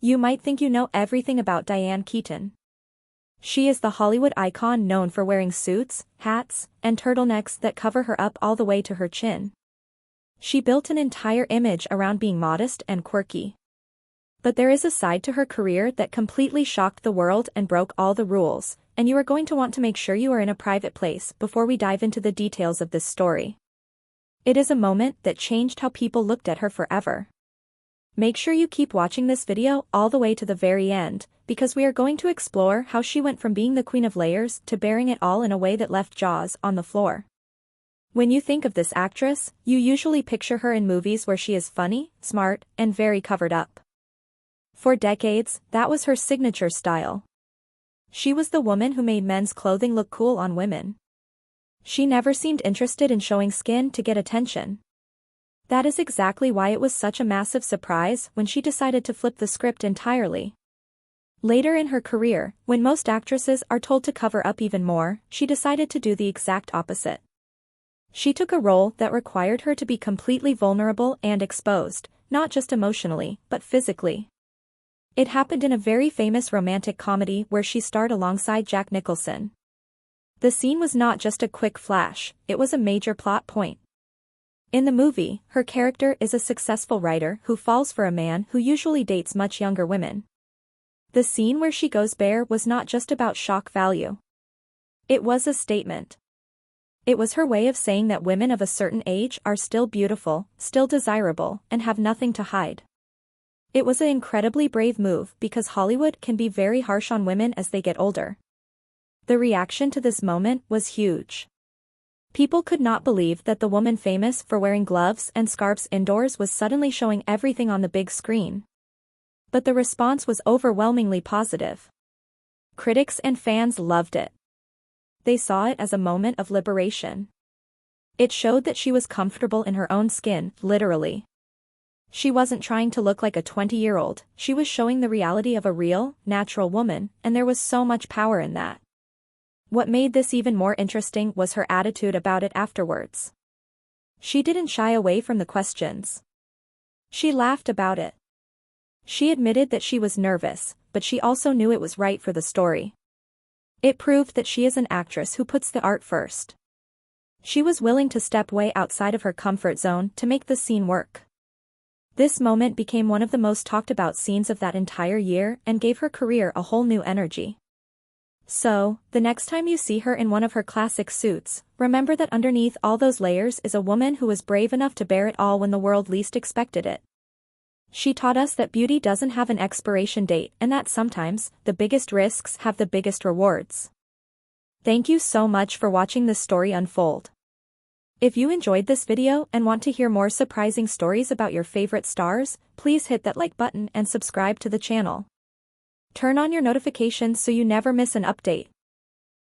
You might think you know everything about Diane Keaton. She is the Hollywood icon known for wearing suits, hats, and turtlenecks that cover her up all the way to her chin. She built an entire image around being modest and quirky. But there is a side to her career that completely shocked the world and broke all the rules, and you are going to want to make sure you are in a private place before we dive into the details of this story. It is a moment that changed how people looked at her forever. Make sure you keep watching this video all the way to the very end, because we are going to explore how she went from being the queen of layers to bearing it all in a way that left jaws on the floor. When you think of this actress, you usually picture her in movies where she is funny, smart, and very covered up. For decades, that was her signature style. She was the woman who made men's clothing look cool on women. She never seemed interested in showing skin to get attention. That is exactly why it was such a massive surprise when she decided to flip the script entirely. Later in her career, when most actresses are told to cover up even more, she decided to do the exact opposite. She took a role that required her to be completely vulnerable and exposed, not just emotionally, but physically. It happened in a very famous romantic comedy where she starred alongside Jack Nicholson. The scene was not just a quick flash, it was a major plot point. In the movie, her character is a successful writer who falls for a man who usually dates much younger women. The scene where she goes bare was not just about shock value. It was a statement. It was her way of saying that women of a certain age are still beautiful, still desirable, and have nothing to hide. It was an incredibly brave move because Hollywood can be very harsh on women as they get older. The reaction to this moment was huge. People could not believe that the woman famous for wearing gloves and scarves indoors was suddenly showing everything on the big screen. But the response was overwhelmingly positive. Critics and fans loved it. They saw it as a moment of liberation. It showed that she was comfortable in her own skin, literally. She wasn't trying to look like a 20-year-old, she was showing the reality of a real, natural woman, and there was so much power in that. What made this even more interesting was her attitude about it afterwards. She didn't shy away from the questions. She laughed about it. She admitted that she was nervous, but she also knew it was right for the story. It proved that she is an actress who puts the art first. She was willing to step way outside of her comfort zone to make the scene work. This moment became one of the most talked about scenes of that entire year and gave her career a whole new energy. So, the next time you see her in one of her classic suits, remember that underneath all those layers is a woman who was brave enough to bear it all when the world least expected it. She taught us that beauty doesn't have an expiration date and that sometimes, the biggest risks have the biggest rewards. Thank you so much for watching this story unfold. If you enjoyed this video and want to hear more surprising stories about your favorite stars, please hit that like button and subscribe to the channel. Turn on your notifications so you never miss an update.